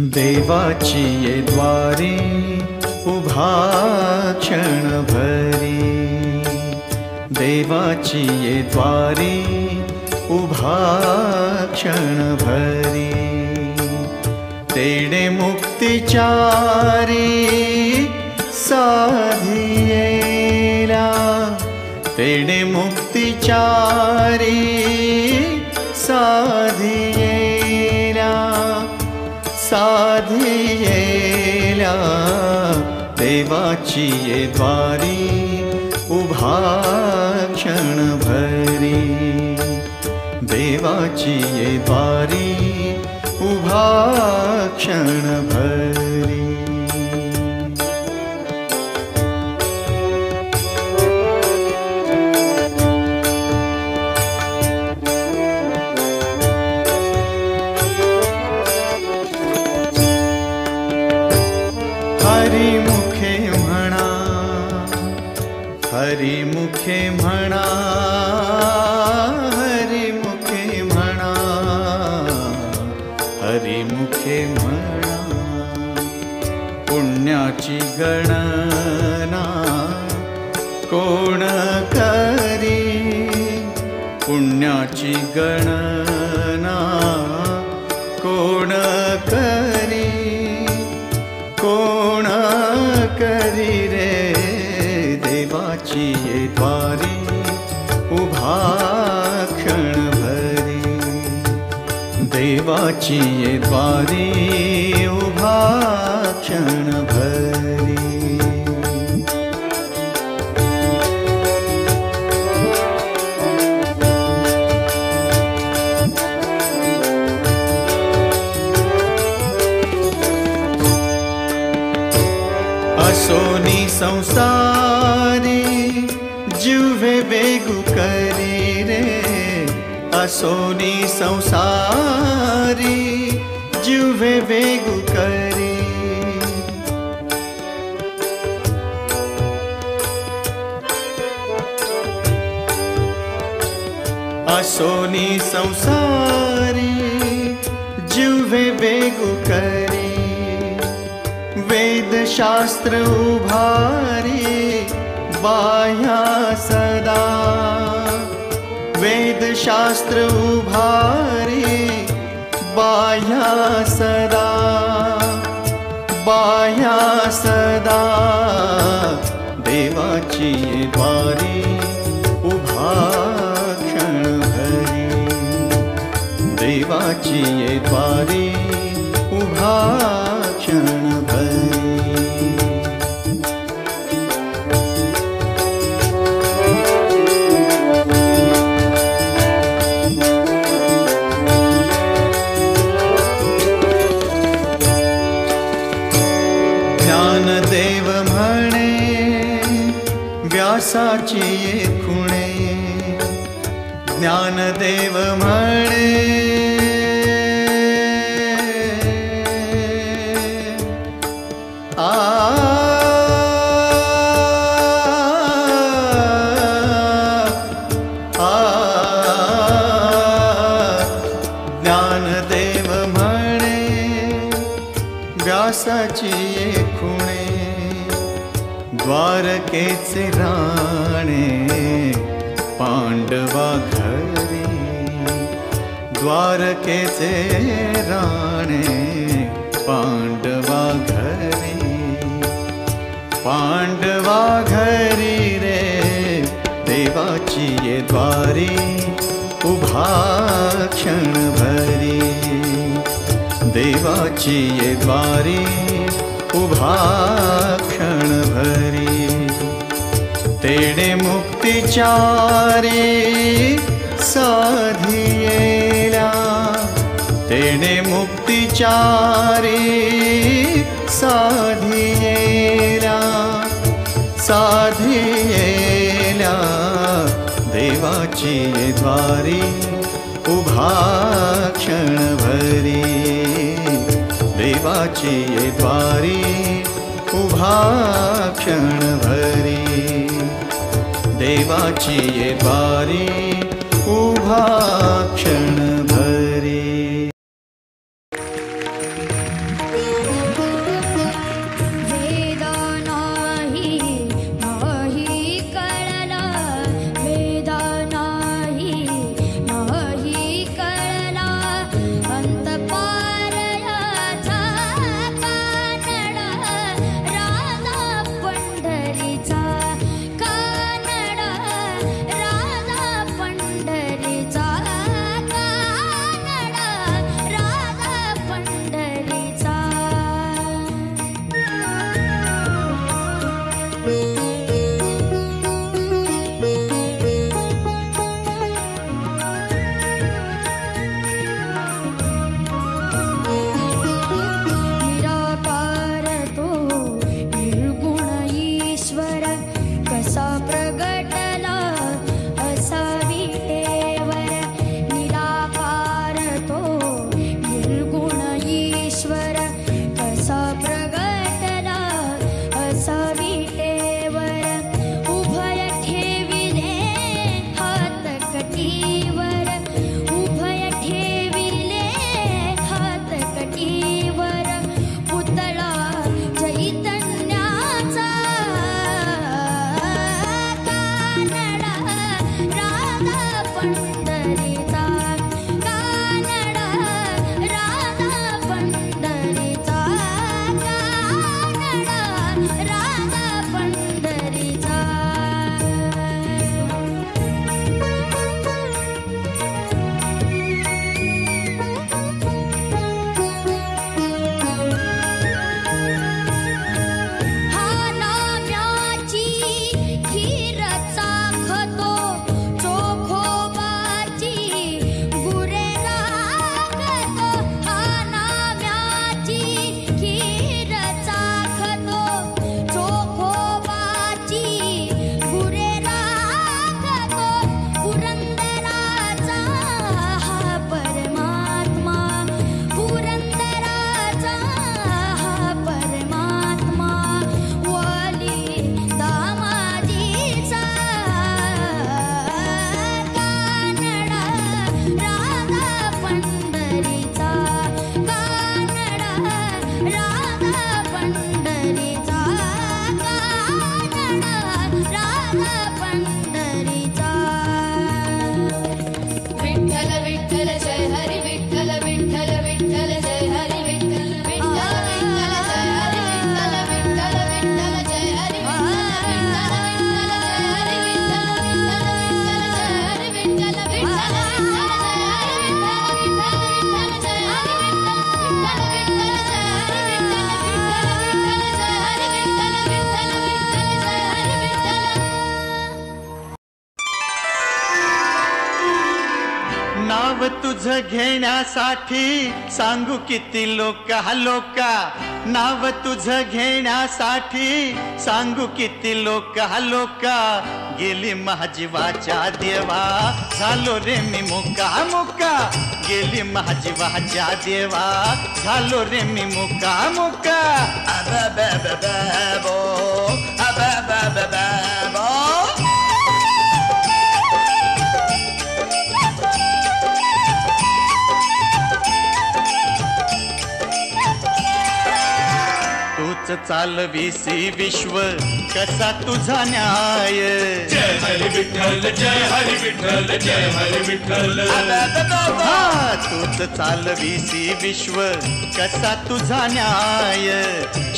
देवाची ये द्वारी उभा क्षण भरी, देवाची ये द्वारी उभा क्षण भरी, तेडे मुक्तिचारी साधियेला, तेडे मुक्तिचारी साधियेला, साधियेला, देवाची ये द्वारी उभा क्षण भरी, देवाची ये द्वारी उभा क्षण भरी। हरी मुखे म्हणा, हरी मुखे म्हणा, हरी मुखे म्हणा, हरी मुखे म्हणा, पुण्याची गणना कोण करी, पुण्याची गणना कोण करी, कोण करी रे, देवाची ये द्वारी उभा क्षण भरी, देवाची ये द्वारी उभा क्षण भरी। असोनी संसारी जुवे बेगु करी रे, असोनी संसारी जुवे बेगु करी, असोनी संसारी जुवे बेगु करी, वेद शास्त्र उभारी बाह्या सदा, वेद शास्त्र उभारी बाह्या सदा, बाह्या सदा, देवाची ये द्वारी उभा क्षण भरी, देवाची ये द्वारी उभा क्षण भरी। ज्ञानदेव म्हणे व्यासाची ये खुणे, ज्ञानदेव म्हणे ज्ञानदेव म्हणे व्यासाची ये खुणे, द्वारकेचे राणे पांडवा घरी, द्वारकेचे राणे पांडवा घरी, पांडवा घरी रे, देवाची ये द्वारी उभा क्षण भरी, देवाची ये द्वारी उभा क्षण भरी, तेडे मुक्तिचारी साधियेला, तेडे मुक्तिचारी साधियेला, साधियेला, देवाची ये द्वारी उभा क्षण भरी, देवाची ये द्वारी उभा क्षण भरी, देवाची ये द्वारी उभा क्षण भरी। नाव तुझं घेण्यासाठी सांगू किती लोका नाव तुझं घेण्यासाठी सांगू किती लोका गेली महाजीवाच्या देवा झालो रे मी मुका गेली महाजीवाच्या देवा झालो रे मी मुका तूच चालविसी विश्व कसा तुझा न्याय जय हरी विठ्ठल जय हरी विठ्ठल जय हरी विठ्ठल तूच चालविसी विश्व कसा तुझा न्याय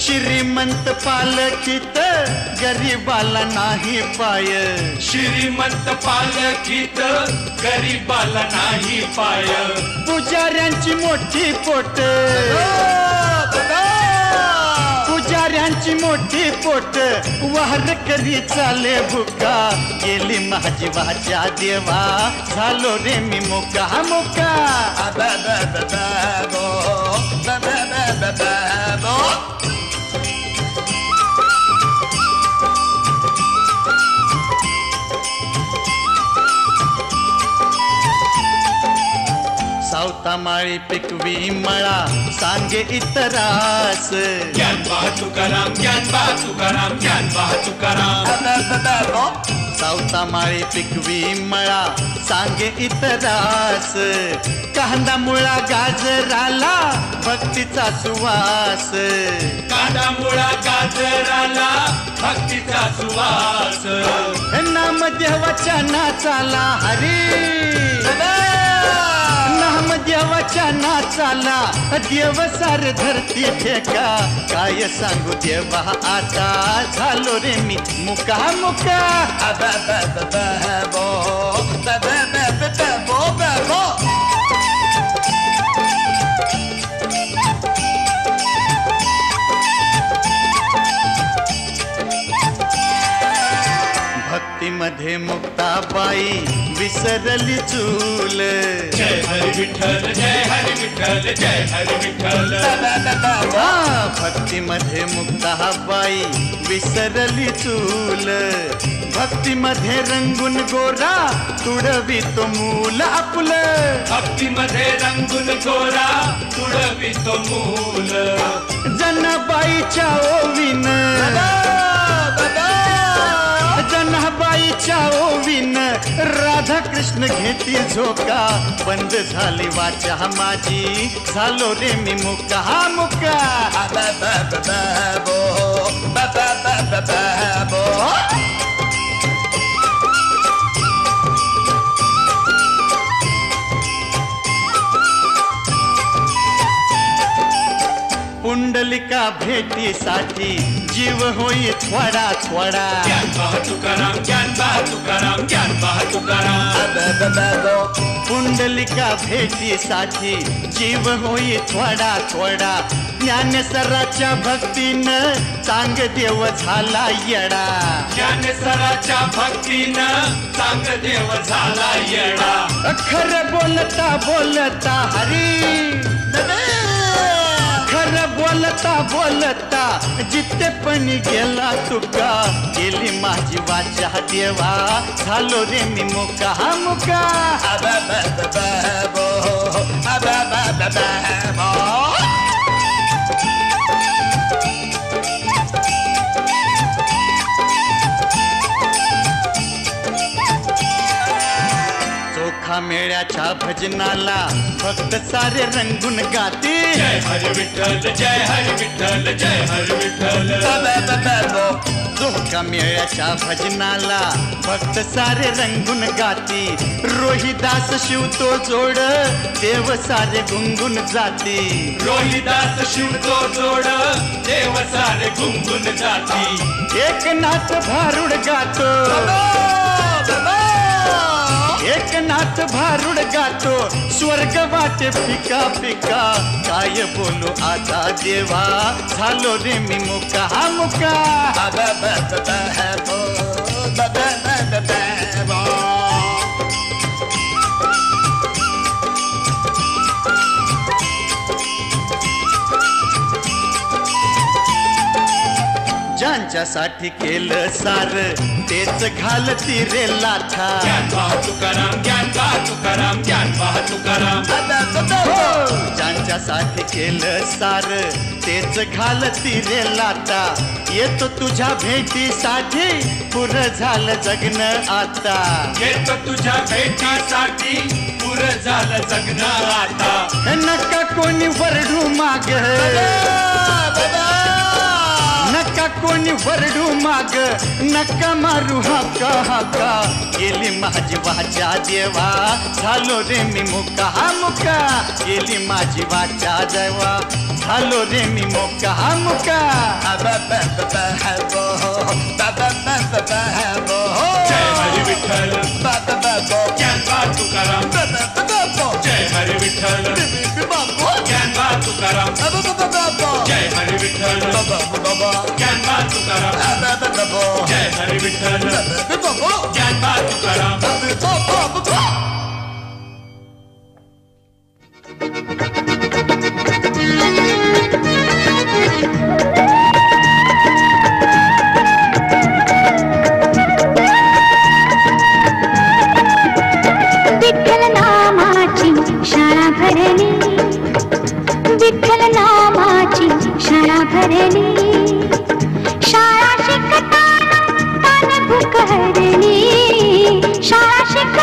श्रीमंत पालखीत गरीबाला नाही पाय श्रीमंत पालखीत गरीबाला नाही पाय पुजाऱ्यांची मोठी पोट पुजाऱ्यांची मोठी पोट वाहर करी चाले भुका गेली महाजीवाच्या देवा झालो रे मी मुका सावता माळी पिकवी मळा सांगे इतरास ज्ञान बा तुकाराम ज्ञान बा तुकाराम ज्ञान बा तुकाराम सावता माळी पिकवी मळा सांगे इतरास कांदा मुळा गाजराला भक्तीचा सुवास कांदा मुळा गाजराला भक्तीचा सुवास नामदेवाच्या नाचाला हरी नामदेवाच्या नाचाला देव सार धरती ठेका काय सांगू देवा आता झालो रे मी मुका भक्तीमध्ये मुक्ताबाई विसरली चूल जय हरी विठ्ठल जय हरी विठ्ठल जय हरी विठ्ठल भक्तीमध्ये मुक्ताबाई विसरली चूल भक्तीमध्ये रंगून गोरा तुडवी तो मूल आपलं भक्तीमध्ये रंगून गोरा तुडवी तो मूल जनाबाईच्या ओवीन जनाबाईच्या ओवीन राधा कृष्ण घेती झोका बंद झाली वाचा माझी झालो रे मी मुका पुंडलिका भेटीसाठी जीव होई थोडा ज्ञान बा तुकाराम ज्ञान बा तुकाराम ज्ञान बा तुकाराम पुंडलिका भेटीसाठी जीव होई थोडा ज्ञानेश्वराच्या भक्तीनं चांग देव झाला येडा ज्ञानेश्वराच्या भक्तीनं चांग देव झाला येडा खरं बोलता हरी खरं बोलता जिथे पण गेला तुका गेली माझी वाचा देवा झालो रे मी मुका चोखा मेळ्याच्या भजनाला भक्त सारे रंगून गाते जय हरी विठ्ठल जय हरी विठ्ठल जय हरी विठ्ठल चोखा मेळ्याच्या भजनाला भक्त सारे रंगून गाती रोहिदास शिवतो जोड देव सारे गुंगुन जाती रोहिदास शिवतो जोड देव सारे गुंगुन जाती एकनाथ भारुड गातो एकनाथ भारुड गातो स्वर्ग वाटे फिका काय बोलू आता देवा झालो रे मी मुका ज्यांच्यासाठी केलं सार तेच घालती रे लाथा. ज्ञानबा तुकाराम ज्ञानबा तुकाराम ज्ञानबा तुकाराम. ज्यांच्यासाठी केलं सार तेच घालती रे लाथा. येतो तुझ्या भेटीसाठी पुरं झालं जगणं आता. येतो तुझ्या भेटीसाठी पुरं झालं जगणं आता. नका कोणी वरडू माग, नका कोणी वरडू माग, नका मारू हाका हाका. गेली माझी वाचा देवा झालो रे मी मुका मुका. गेली माझी वाचा देवा झालो रे मी मुका मुका. जय हरी विठ्ठल ज्ञानबा तुकाराम. जय हरी विठ्ठल ज्ञानबा तुकाराम. जय हरी विठ्ठल ज्ञानबा तुकाराम. जय हरी विठ्ठल ज्ञानबा तुकाराम. विठ्ठल नामाची शाळा भरली, विठ्ठल नामाची शाळा भरली. शाळा शिकताना तान भूक हरली, शाळा शिक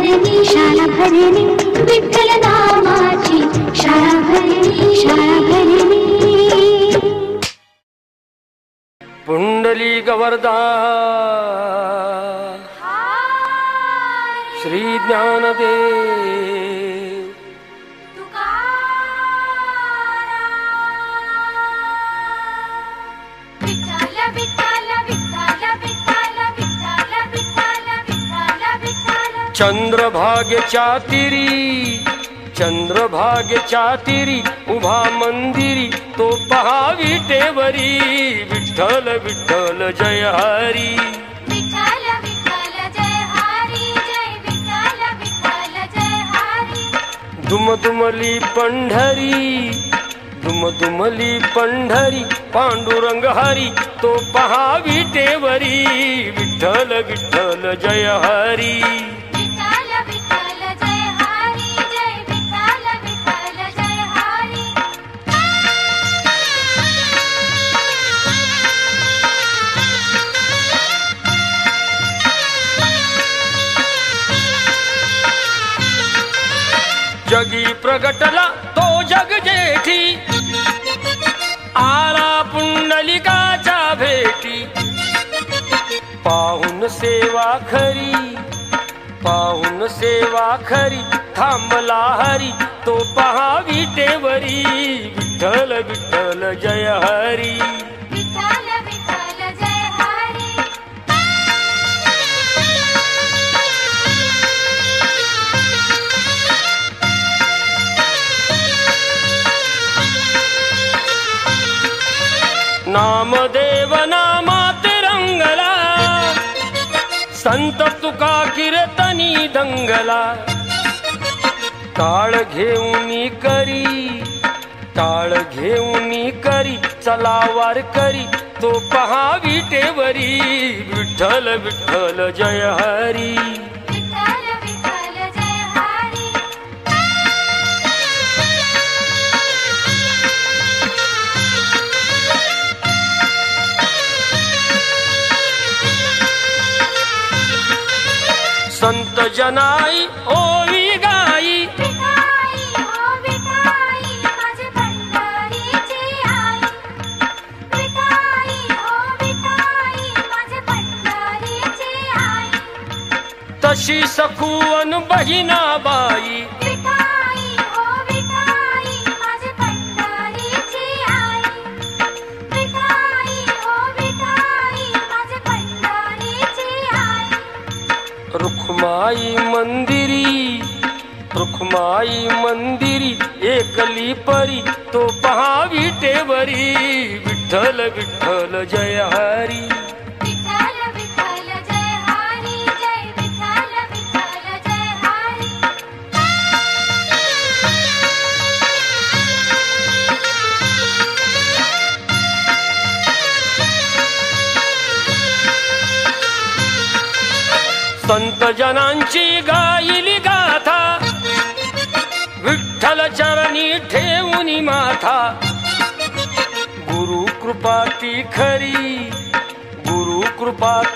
भरली शाळा भरली विठ्ठल नामाची शाळा भरली शाळा भरली. पुंडली गवर्धा श्री ज्ञानदेव चंद्रभागेच्या तिरी चंद्रभागेच्या तिरी उभा मंदिरी तो पहा विटेवरी विठ्ठल विठ्ठल जय हरी. विठ्ठल विठ्ठल जय हरी जय विठ्ठल विठ्ठल जय हरी. दुमदुमली पंढरी दुमदुमली पंढरी पांडुरंग हरी तो पहा विटेवरी विठ्ठल विठ्ठल जय हरी. जगी प्रगटला तो जग जेठी आला पुंडलिकाच्या भेटी. पाहून सेवा खरी थांबला हरी तो पहा विटेवरी विठ्ठल विठ्ठल जय हरी. विठ्ठल विठ्ठल जय हरी. नामदेव नामात रंगला संत तुका कीर्तनी दंगला. टाळ घेऊनी करी चला वार करी तो पहा विटेवरी विठ्ठल विठ्ठल जय हरी. विठ्ठल विठ्ठल जय हरी. संत जनाई ओवी गाई तशी सखुवन बहिणाबाई. रुखमाई मंदिरी एकली परी तो पहा विटेवरी विठ्ठल विठ्ठल जय हरी. संत जनांची गायली गाथा विठ्ठल चरणी ठेवूनी माथा. गुरु कृपा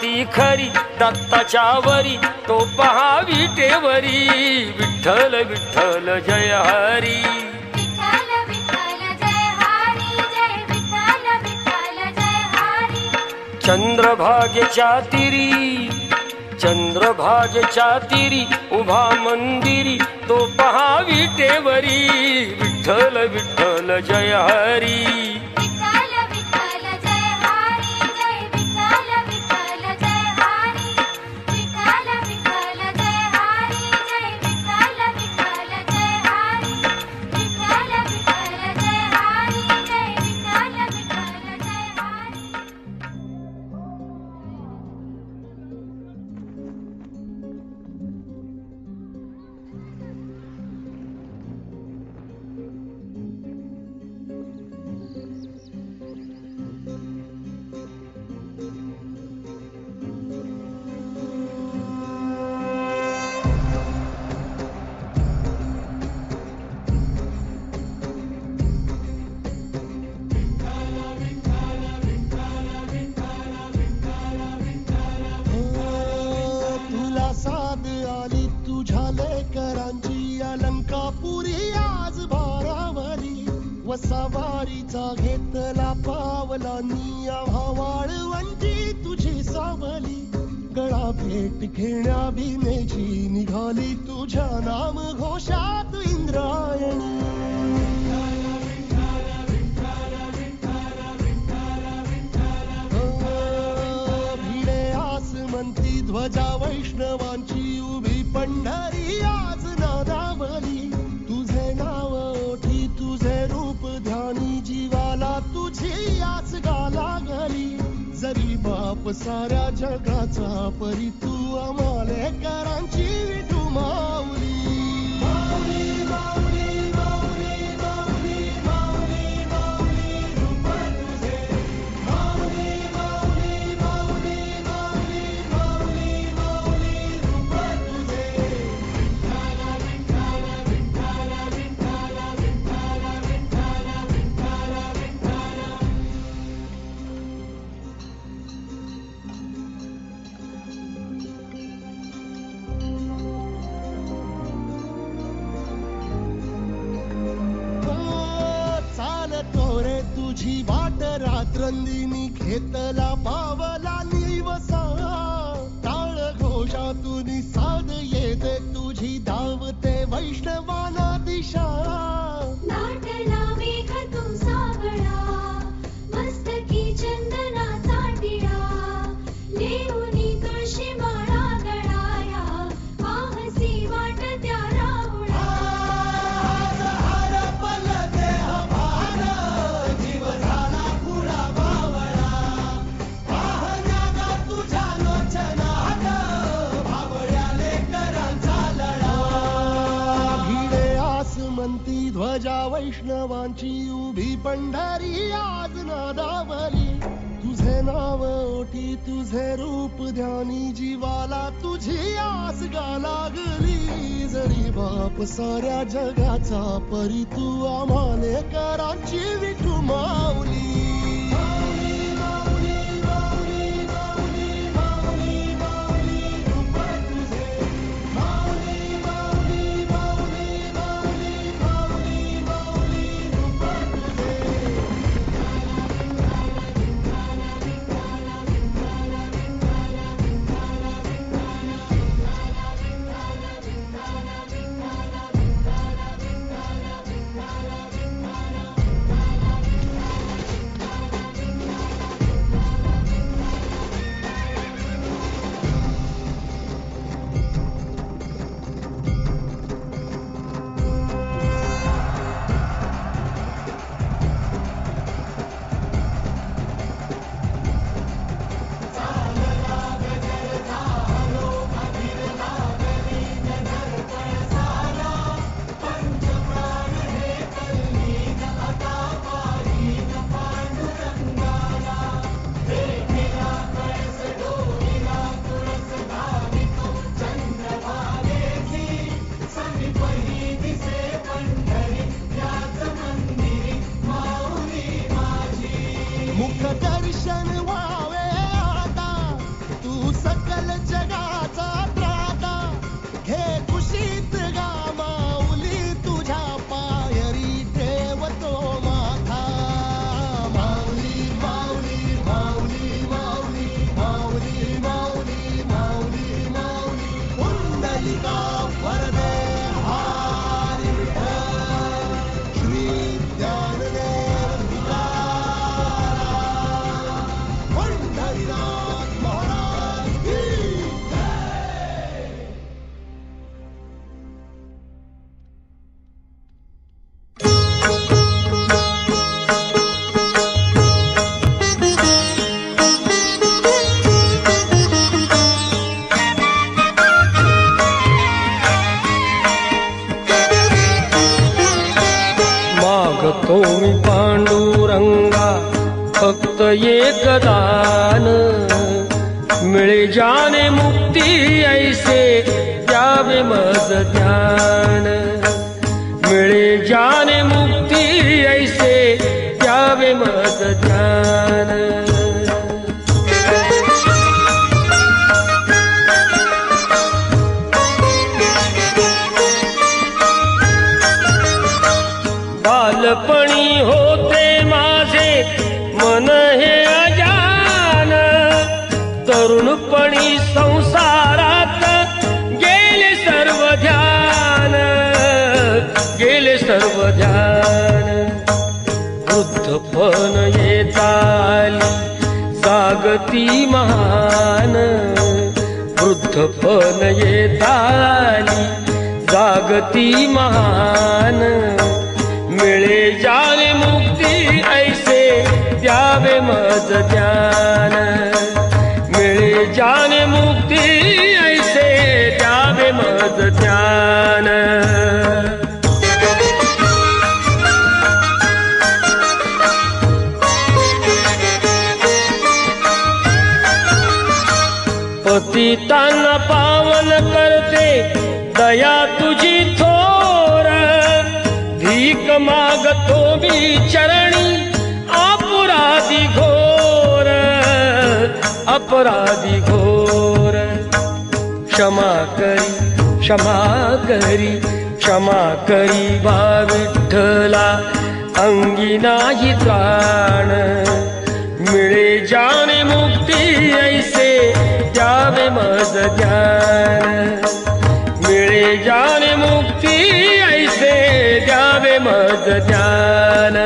ती खरी दत्ताच्या वरी तो पहा विटेवरी विठ्ठल विठ्ठल जय हरी. चंद्रभागेच्या तिरी उभा मंदिरी तो पहा विटेवरी विठ्ठल विठ्ठल जय हरी. अलंकापुरी आज भारावली वसावारीचा घेतला पावला निया वाळवंटी तुझी सावली गळा भेट घेण्या भीमेची निघाली तुझ्या नाम घोषात इंद्रायणी भिडे आसमंती ध्वजा वैष्णवांची उभी पंढरी आज नादावली तुझे नाव ओठी तुझे रूप ध्यानी जीवाला तुझी आज गाला गली जरी बाप साऱ्या जगाचा परी तू आमालेकरांची विठू माऊली माऊली माऊली माऊली माऊली माऊली माऊली रूप तुझे माऊली माऊली माऊली माऊली माऊली माऊली रूप तुझे विठ्ठला विठ्ठला विठ्ठला विठ्ठला विठ्ठला विठ्ठला विठ्ठला विठ्ठला तोरे तुझी वाट रात्रंदिनी घेतला पावला निवसा टाळ घोषातून साध येते तुझी धावते वैष्णवाना दिशा नाटला मेघ तू सावळा मस्तकी चंदनाचा टिळा लेऊनी तुळशी माळा गळाया पाहसी वाट त्या राहुळा ध्वजा वैष्णवांची उभी पंढरी आज नादावली तुझे नाव ओठी तुझे रूप ध्यानी जीवाला तुझी आस गा लागली जरी बाप साऱ्या जगाचा परी तू आमालेकरांची विठू माऊली मागतो मी पांडुरंगा फक्त एक दान मिळे जाने मुक्ती ऐसे द्यावे मज ध्यान मिळे जाने मुक्ती ऐसे द्यावे मज ध्यान ध्यान वृद्धपण येताली जागती महान वृद्धपण येताली जागती महान मिळे जाने मुक्ती ऐसे द्यावे मज ज्ञान मिळे जाने मुक्ती ऐसे द्यावे मज ज्ञान पतितांना पावन करते दया तुझी थोर भीक मागतो मी चरणी अपराधी घोर क्षमा करी वा विठ्ठला अंगी नाही त्राण मिळे जाने मुक्ती ऐसे द्यावे मज ज्ञान मिळे जाने मुक्ती ऐसे द्यावे मज ज्ञान